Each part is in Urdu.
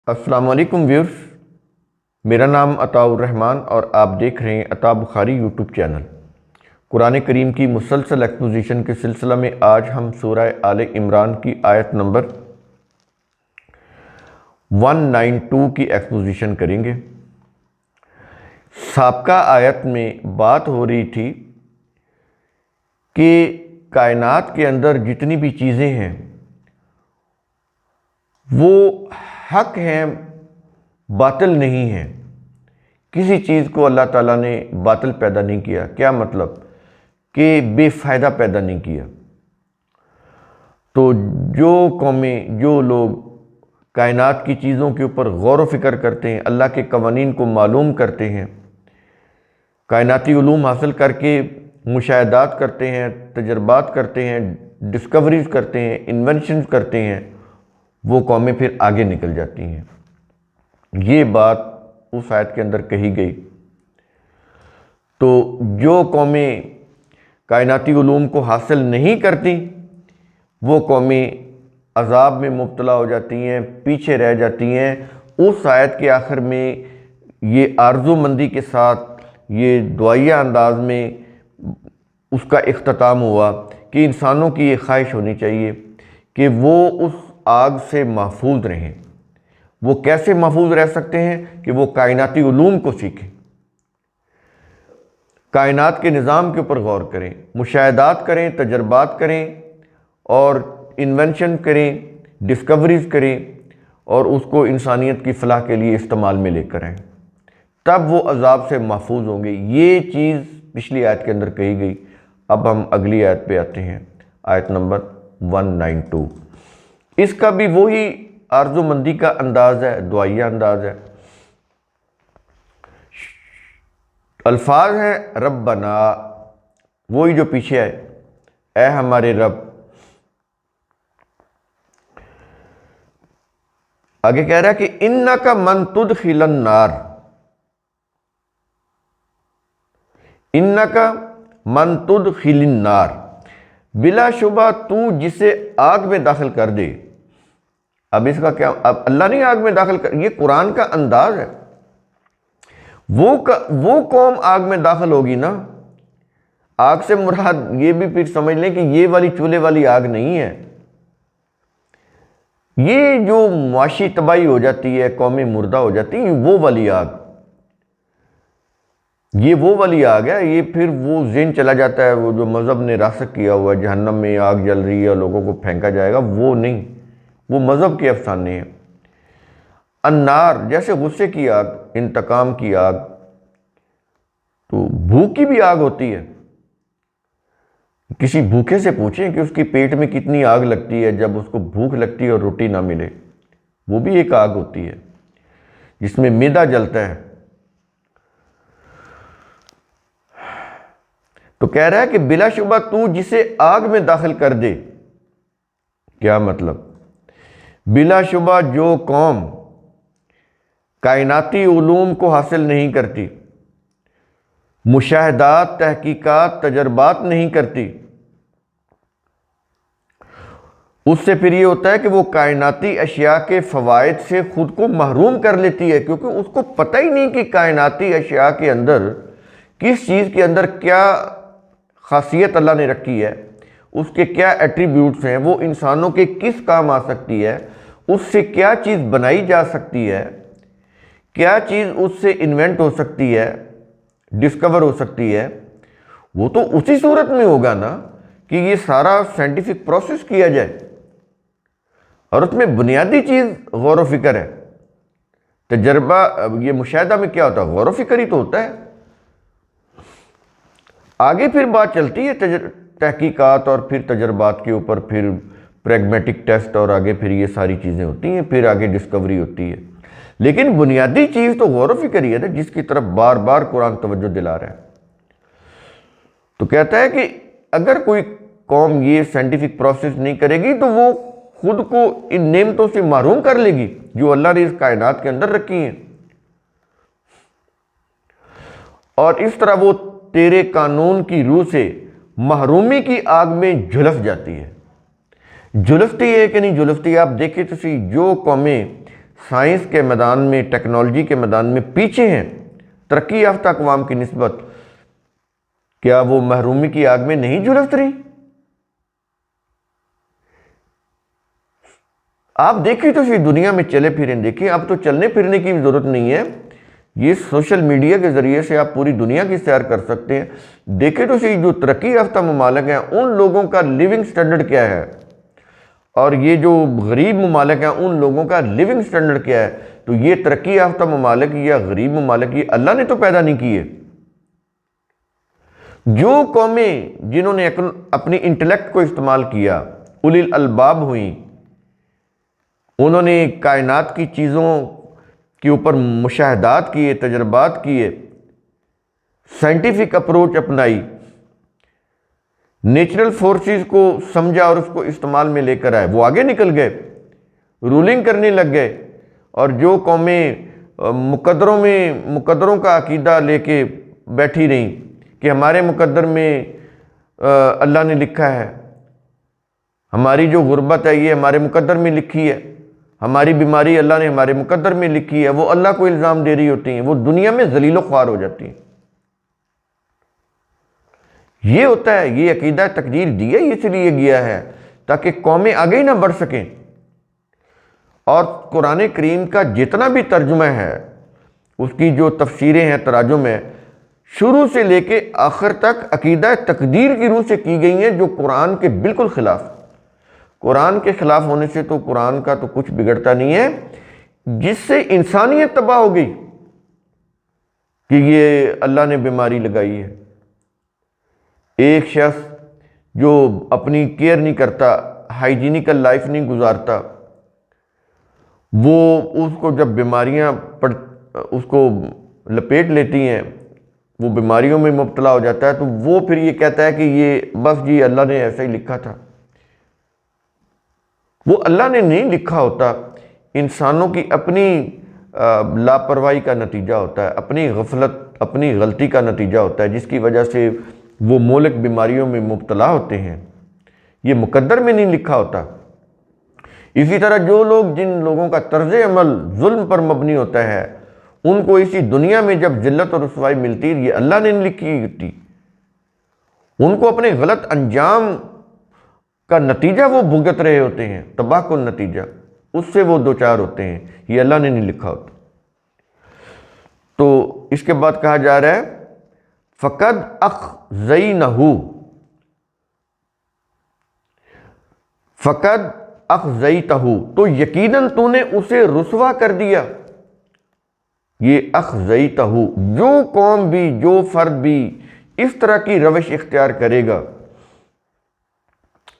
السلام علیکم ویورز، میرا نام عطاء الرحمن اور آپ دیکھ رہے ہیں عطاء بخاری یوٹیوب چینل۔ قرآن کریم کی مسلسل ایکسپوزیشن کے سلسلہ میں آج ہم سورہ آل عمران کی آیت نمبر 192 کی ایکسپوزیشن کریں گے۔ سابقہ آیت میں بات ہو رہی تھی کہ کائنات کے اندر جتنی بھی چیزیں ہیں وہ حق ہیں، باطل نہیں ہیں۔ کسی چیز کو اللہ تعالیٰ نے باطل پیدا نہیں کیا۔ کیا مطلب؟ کہ بے فائدہ پیدا نہیں کیا۔ تو جو قومیں، جو لوگ کائنات کی چیزوں کے اوپر غور و فکر کرتے ہیں، اللہ کے قوانین کو معلوم کرتے ہیں، کائناتی علوم حاصل کر کے مشاہدات کرتے ہیں، تجربات کرتے ہیں، ڈسکوریز کرتے ہیں، انوینشنز کرتے ہیں، وہ قومیں پھر آگے نکل جاتی ہیں۔ یہ بات اس آیت کے اندر کہی گئی۔ تو جو قومیں کائناتی علوم کو حاصل نہیں کرتی وہ قومیں عذاب میں مبتلا ہو جاتی ہیں، پیچھے رہ جاتی ہیں۔ اس آیت کے آخر میں یہ آرزو مندی کے ساتھ، یہ دعائیہ انداز میں اس کا اختتام ہوا کہ انسانوں کی یہ خواہش ہونی چاہیے کہ وہ اس آگ سے محفوظ رہیں۔ وہ کیسے محفوظ رہ سکتے ہیں؟ کہ وہ کائناتی علوم کو سیکھیں، کائنات کے نظام کے اوپر غور کریں، مشاہدات کریں، تجربات کریں اور انوینشن کریں، ڈسکوریز کریں اور اس کو انسانیت کی فلاح کے لیے استعمال میں لے کر آئیں، تب وہ عذاب سے محفوظ ہوں گے۔ یہ چیز پچھلی آیت کے اندر کہی گئی۔ اب ہم اگلی آیت پہ آتے ہیں، آیت نمبر 192۔ اس کا بھی وہی آرزو مندی کا انداز ہے، دعائیہ انداز ہے۔ الفاظ ہیں ربنا، وہی جو پیچھے ہے، اے ہمارے رب۔ آگے کہہ رہا ہے کہ انکا من تدخل النار، انکا من تدخل النار، بلا شبہ تو جسے آگ میں داخل کر دے۔ اب اس کا کیا؟ اب اللہ نہیں آگ میں داخل کر، یہ قرآن کا انداز ہے۔ وہ قوم آگ میں داخل ہوگی نا۔ آگ سے مراد یہ بھی پھر سمجھ لیں کہ یہ والی چولہے والی آگ نہیں ہے۔ یہ جو معاشی تباہی ہو جاتی ہے، قومیں مردہ ہو جاتی ہیں، وہ والی آگ، یہ وہ والی آگ ہے۔ یہ پھر وہ ذہن چلا جاتا ہے، وہ جو مذہب نے راسخ کیا ہوا ہے، جہنم میں آگ جل رہی ہے اور لوگوں کو پھینکا جائے گا، وہ نہیں، وہ مذہب کے افسانے ہیں۔ النار جیسے غصے کی آگ، انتقام کی آگ، تو بھوک کی بھی آگ ہوتی ہے۔ کسی بھوکے سے پوچھیں کہ اس کی پیٹ میں کتنی آگ لگتی ہے جب اس کو بھوک لگتی ہے اور روٹی نہ ملے، وہ بھی ایک آگ ہوتی ہے جس میں معدہ جلتا ہے۔ تو کہہ رہا ہے کہ بلا شبہ تو جسے آگ میں داخل کر دے۔ کیا مطلب؟ بلا شبہ جو قوم کائناتی علوم کو حاصل نہیں کرتی، مشاہدات، تحقیقات، تجربات نہیں کرتی، اس سے پھر یہ ہوتا ہے کہ وہ کائناتی اشیاء کے فوائد سے خود کو محروم کر لیتی ہے، کیونکہ اس کو پتہ ہی نہیں کہ کائناتی اشیاء کے اندر کس چیز کے اندر کیا خاصیت اللہ نے رکھی ہے، اس کے کیا ایٹریبیوٹس ہیں، وہ انسانوں کے کس کام آ سکتی ہے، اس سے کیا چیز بنائی جا سکتی ہے، کیا چیز اس سے انوینٹ ہو سکتی ہے، ڈسکور ہو سکتی ہے۔ وہ تو اسی صورت میں ہوگا نا کہ یہ سارا سائنٹیفک پروسیس کیا جائے، اور اس میں بنیادی چیز غور و فکر ہے۔ تجربہ، یہ مشاہدہ میں کیا ہوتا ہے؟ غور و فکر ہی تو ہوتا ہے۔ آگے پھر بات چلتی ہے تحقیقات اور پھر تجربات کے اوپر، پھر پریگمیٹک ٹیسٹ اور آگے پھر یہ ساری چیزیں ہوتی ہیں، پھر آگے ڈسکوری ہوتی ہے۔ لیکن بنیادی چیز تو غور و فکر ہی ہے نا، جس کی طرف بار بار قرآن توجہ دلا رہا ہے۔ تو کہتا ہے کہ اگر کوئی قوم یہ سائنٹیفک پروسیس نہیں کرے گی تو وہ خود کو ان نعمتوں سے محروم کر لے گی جو اللہ نے اس کائنات کے اندر رکھی ہیں، اور اس طرح وہ تیرے قانون کی روح سے محرومی کی آگ میں جھلس جاتی ہے۔ جھلستی ہے کہ نہیں جھلستی؟ آپ دیکھیں تو صحیح، جو قومیں سائنس کے میدان میں، ٹیکنالوجی کے میدان میں پیچھے ہیں ترقی یافتہ اقوام کی نسبت، کیا وہ محرومی کی آگ میں نہیں جھلس رہی؟ آپ دیکھیں تو صحیح، دنیا میں چلے پھریں، دیکھیں اب تو چلنے پھرنے کی بھی ضرورت نہیں ہے، یہ سوشل میڈیا کے ذریعے سے آپ پوری دنیا کی سیر کر سکتے ہیں۔ دیکھیں تو صحیح، جو ترقی یافتہ ممالک ہیں ان لوگوں کا لیونگ سٹینڈرڈ کیا ہے، اور یہ جو غریب ممالک ہیں ان لوگوں کا لیونگ سٹینڈرڈ کیا ہے۔ تو یہ ترقی یافتہ ممالک یا غریب ممالک یہ اللہ نے تو پیدا نہیں کیے۔ جو قومیں جنہوں نے اپنی انٹلیکٹ کو استعمال کیا، اولی الالباب ہوئیں، انہوں نے کائنات کی چیزوں کے اوپر مشاہدات کیے، تجربات کیے، سائنٹیفک اپروچ اپنائی، نیچرل فورسز کو سمجھا اور اس کو استعمال میں لے کر آئے، وہ آگے نکل گئے، رولنگ کرنے لگ گئے۔ اور جو قومیں مقدروں کا عقیدہ لے کے بیٹھی رہیں کہ ہمارے مقدر میں اللہ نے لکھا ہے، ہماری جو غربت ہے یہ ہمارے مقدر میں لکھی ہے، ہماری بیماری اللہ نے ہمارے مقدر میں لکھی ہے، وہ اللہ کو الزام دے رہی ہوتی ہیں، وہ دنیا میں ذلیل و خوار ہو جاتی ہیں۔ یہ ہوتا ہے، یہ عقیدہ تقدیر دیا اس لیے گیا ہے تاکہ قومیں آگے ہی نہ بڑھ سکیں۔ اور قرآن کریم کا جتنا بھی ترجمہ ہے، اس کی جو تفسیریں ہیں، تراجم ہیں، شروع سے لے کے آخر تک عقیدہ تقدیر کی روح سے کی گئی ہیں، جو قرآن کے بالکل خلاف۔ قرآن کے خلاف ہونے سے تو قرآن کا تو کچھ بگڑتا نہیں ہے، جس سے انسانیت تباہ ہو گئی کہ یہ اللہ نے بیماری لگائی ہے۔ ایک شخص جو اپنی کیئر نہیں کرتا، ہائیجینیکل لائف نہیں گزارتا، وہ اس کو جب بیماریاں اس کو لپیٹ لیتی ہیں، وہ بیماریوں میں مبتلا ہو جاتا ہے، تو وہ پھر یہ کہتا ہے کہ یہ بس جی اللہ نے ایسا ہی لکھا تھا۔ وہ اللہ نے نہیں لکھا ہوتا، انسانوں کی اپنی لاپرواہی کا نتیجہ ہوتا ہے، اپنی غفلت، اپنی غلطی کا نتیجہ ہوتا ہے، جس کی وجہ سے وہ مہلک بیماریوں میں مبتلا ہوتے ہیں۔ یہ مقدر میں نہیں لکھا ہوتا۔ اسی طرح جن لوگوں کا طرز عمل ظلم پر مبنی ہوتا ہے، ان کو اسی دنیا میں جب ذلت اور رسوائی ملتی ہے، یہ اللہ نے نہیں لکھی ہوتی۔ ان کو اپنے غلط انجام کا نتیجہ وہ بھگت رہے ہوتے ہیں، تباہ کن نتیجہ، اس سے وہ دوچار ہوتے ہیں، یہ اللہ نے نہیں لکھا ہوتا۔ تو اس کے بعد کہا جا رہا ہے فَقَدْ أَخْزَيْنَهُ، فَقَدْ أَخْزَيْتَهُ، تو یقیناً تو نے اسے رسوا کر دیا۔ یہ أَخْزَيْتَهُ، جو قوم بھی، جو فرد بھی اس طرح کی روش اختیار کرے گا،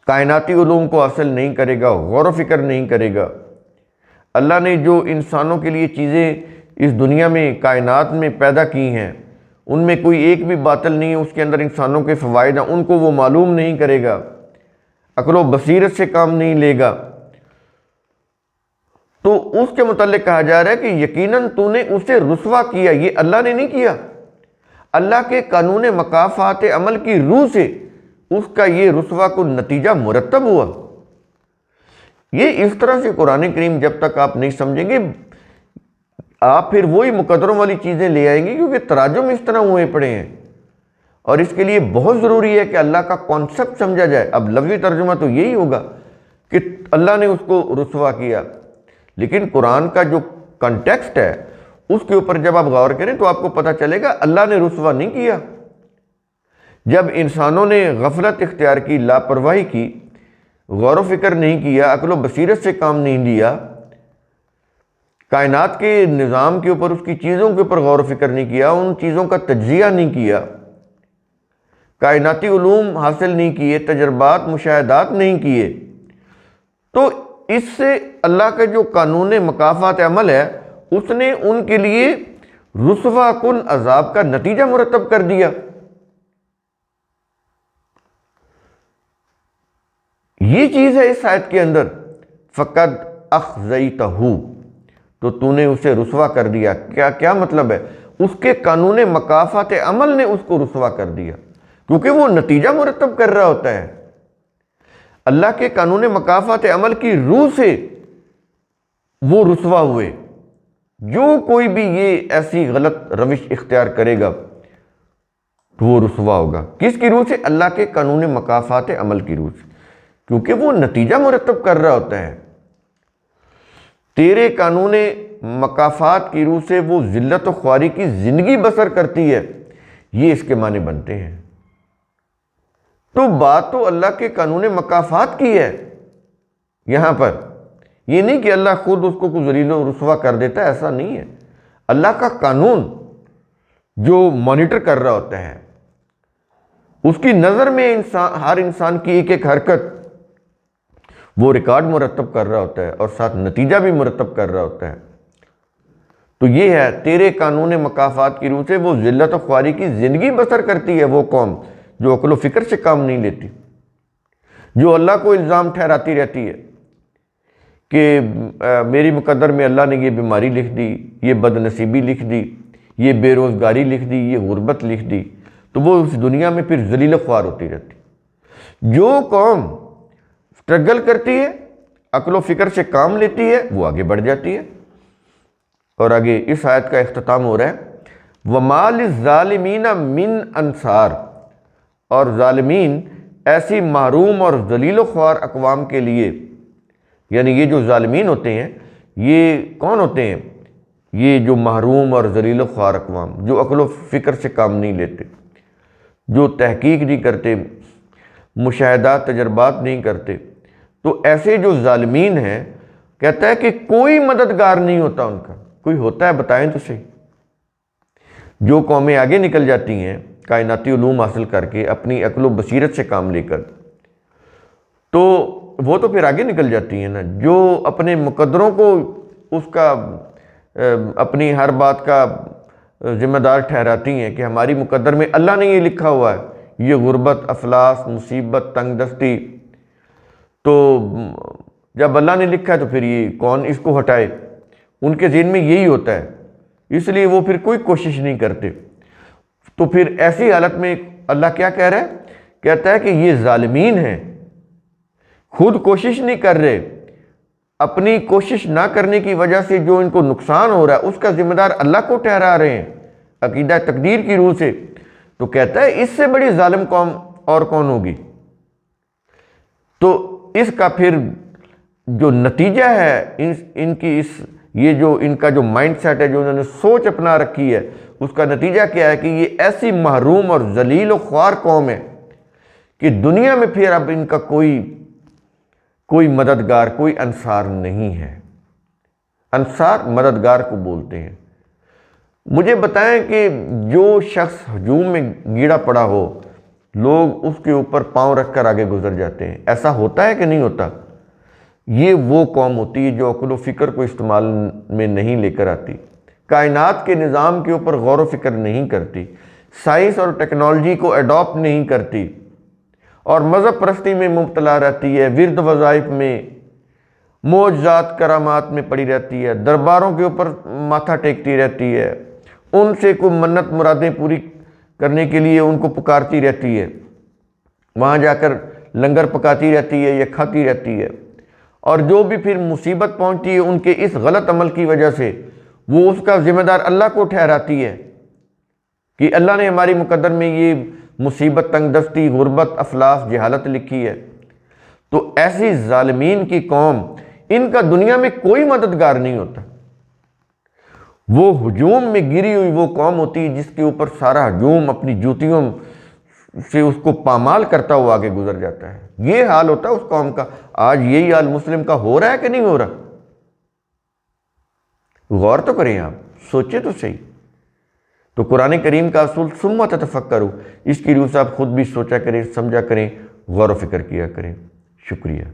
کائناتی علوم کو حاصل نہیں کرے گا، غور و فکر نہیں کرے گا، اللہ نے جو انسانوں کے لیے چیزیں اس دنیا میں کائنات میں پیدا کی ہیں، ان میں کوئی ایک بھی باطل نہیں ہے، اس کے اندر انسانوں کے فوائد ہیں، ان کو وہ معلوم نہیں کرے گا، عقل و بصیرت سے کام نہیں لے گا، تو اس کے متعلق کہا جا رہا ہے کہ یقیناً تو نے اسے رسوا کیا۔ یہ اللہ نے نہیں کیا، اللہ کے قانون مکافات عمل کی روح سے اس کا یہ رسوا کو نتیجہ مرتب ہوا۔ یہ اس طرح سے قرآن کریم جب تک آپ نہیں سمجھیں گے، آپ پھر وہی مقدروں والی چیزیں لے آئیں گے، کیونکہ تراجم اس طرح ہوئے پڑے ہیں، اور اس کے لیے بہت ضروری ہے کہ اللہ کا کانسیپٹ سمجھا جائے۔ اب لفظی ترجمہ تو یہی ہوگا کہ اللہ نے اس کو رسوا کیا، لیکن قرآن کا جو کنٹیکسٹ ہے اس کے اوپر جب آپ غور کریں تو آپ کو پتہ چلے گا اللہ نے رسوا نہیں کیا۔ جب انسانوں نے غفلت اختیار کی، لاپرواہی کی، غور و فکر نہیں کیا، عقل و بصیرت سے کام نہیں لیا، کائنات کے نظام کے اوپر، اس کی چیزوں کے اوپر غور و فکر نہیں کیا، ان چیزوں کا تجزیہ نہیں کیا، کائناتی علوم حاصل نہیں کیے، تجربات، مشاہدات نہیں کیے، تو اس سے اللہ کا جو قانون مکافات عمل ہے اس نے ان کے لیے رسوا کن عذاب کا نتیجہ مرتب کر دیا۔ یہ چیز ہے اس آیت کے اندر، فَقَدْ أَخْزَيْتَهُ، تو نے اسے رسوا کر دیا۔ کیا مطلب ہے؟ اس کے قانون مکافات عمل نے اس کو رسوا کر دیا، کیونکہ وہ نتیجہ مرتب کر رہا ہوتا ہے۔ اللہ کے قانون مکافات عمل کی روح سے وہ رسوا ہوئے۔ جو کوئی بھی یہ ایسی غلط روش اختیار کرے گا تو وہ رسوا ہوگا۔ کس کی روح سے؟ اللہ کے قانون مکافات عمل کی روح سے، کیونکہ وہ نتیجہ مرتب کر رہا ہوتا ہے۔ تیرے قانون مکافات کی روح سے وہ ذلت و خواری کی زندگی بسر کرتی ہے، یہ اس کے معنی بنتے ہیں۔ تو بات تو اللہ کے قانون مکافات کی ہے یہاں پر، یہ نہیں کہ اللہ خود اس کو ذلیل و رسوا کر دیتا ہے، ایسا نہیں ہے۔ اللہ کا قانون جو مانیٹر کر رہا ہوتا ہے، اس کی نظر میں ہر انسان کی ایک ایک حرکت وہ ریکارڈ مرتب کر رہا ہوتا ہے اور ساتھ نتیجہ بھی مرتب کر رہا ہوتا ہے۔ تو یہ ہے تیرے قانون مکافات کی روح سے وہ ذلت و خواری کی زندگی بسر کرتی ہے وہ قوم جو عقل و فکر سے کام نہیں لیتی، جو اللہ کو الزام ٹھہراتی رہتی ہے کہ میری مقدر میں اللہ نے یہ بیماری لکھ دی، یہ بد نصیبی لکھ دی، یہ بے روزگاری لکھ دی، یہ غربت لکھ دی، تو وہ اس دنیا میں پھر ذلیل و خوار ہوتی رہتی۔ جو قوم اسٹرگل کرتی ہے، عقل و فکر سے کام لیتی ہے، وہ آگے بڑھ جاتی ہے۔ اور آگے اس آیت کا اختتام ہو رہا ہے وَمَا لِلظَّالِمِينَ مِنْ انصار، اور ظالمین ایسی محروم اور ذلیل و خوار اقوام کے لیے، یعنی یہ جو ظالمین ہوتے ہیں یہ کون ہوتے ہیں؟ یہ جو محروم اور ذلیل و خوار اقوام، جو عقل و فکر سے کام نہیں لیتے، جو تحقیق نہیں کرتے، مشاہدات تجربات نہیں کرتے، تو ایسے جو ظالمین ہیں کہتا ہے کہ کوئی مددگار نہیں ہوتا ان کا۔ کوئی ہوتا ہے بتائیں تو صحیح۔ جو قومیں آگے نکل جاتی ہیں کائناتی علوم حاصل کر کے اپنی عقل و بصیرت سے کام لے کر، تو وہ تو پھر آگے نکل جاتی ہیں نا۔ جو اپنے مقدروں کو اس کا اپنی ہر بات کا ذمہ دار ٹھہراتی ہیں کہ ہماری مقدر میں اللہ نے یہ لکھا ہوا ہے، یہ غربت، افلاس، مصیبت، تنگ دستی، تو جب اللہ نے لکھا ہے تو پھر یہ کون اس کو ہٹائے؟ ان کے ذہن میں یہی ہوتا ہے، اس لیے وہ پھر کوئی کوشش نہیں کرتے۔ تو پھر ایسی حالت میں اللہ کیا کہہ رہا ہے؟ کہتا ہے کہ یہ ظالمین ہیں، خود کوشش نہیں کر رہے، اپنی کوشش نہ کرنے کی وجہ سے جو ان کو نقصان ہو رہا ہے اس کا ذمہ دار اللہ کو ٹھہرا رہے ہیں عقیدہ تقدیر کی روح سے۔ تو کہتا ہے اس سے بڑی ظالم قوم اور کون ہوگی؟ تو اس کا پھر جو نتیجہ ہے ان کی یہ جو ان کا جو مائنڈ سیٹ ہے، جو انہوں نے سوچ اپنا رکھی ہے، اس کا نتیجہ کیا ہے کہ یہ ایسی محروم اور ذلیل و خوار قوم ہے کہ دنیا میں پھر اب ان کا کوئی مددگار، کوئی انصار نہیں ہے۔ انصار مددگار کو بولتے ہیں۔ مجھے بتائیں کہ جو شخص ہجوم میں گیڑا پڑا ہو، لوگ اس کے اوپر پاؤں رکھ کر آگے گزر جاتے ہیں، ایسا ہوتا ہے کہ نہیں ہوتا؟ یہ وہ قوم ہوتی ہے جو عقل و فکر کو استعمال میں نہیں لے کر آتی، کائنات کے نظام کے اوپر غور و فکر نہیں کرتی، سائنس اور ٹیکنالوجی کو ایڈاپٹ نہیں کرتی، اور مذہب پرستی میں مبتلا رہتی ہے، ورد وظائف میں، معجزات کرامات میں پڑی رہتی ہے، درباروں کے اوپر ماتھا ٹیکتی رہتی ہے، ان سے کوئی منت مرادیں پوری کرنے کے لیے ان کو پکارتی رہتی ہے، وہاں جا کر لنگر پکاتی رہتی ہے یا کھاتی رہتی ہے، اور جو بھی پھر مصیبت پہنچتی ہے ان کے اس غلط عمل کی وجہ سے وہ اس کا ذمہ دار اللہ کو ٹھہراتی ہے کہ اللہ نے ہماری مقدر میں یہ مصیبت، تنگ دستی، غربت، افلاس، جہالت لکھی ہے۔ تو ایسی ظالمین کی قوم، ان کا دنیا میں کوئی مددگار نہیں ہوتا۔ وہ ہجوم میں گری ہوئی وہ قوم ہوتی ہے جس کے اوپر سارا ہجوم اپنی جوتیوں سے اس کو پامال کرتا ہوا آگے گزر جاتا ہے۔ یہ حال ہوتا ہے اس قوم کا۔ آج یہی حال مسلم کا ہو رہا ہے کہ نہیں ہو رہا؟ غور تو کریں، آپ سوچیں تو صحیح۔ تو قرآن کریم کا اصول ثم تتفکروا، اس کی روح سے آپ خود بھی سوچا کریں، سمجھا کریں، غور و فکر کیا کریں۔ شکریہ۔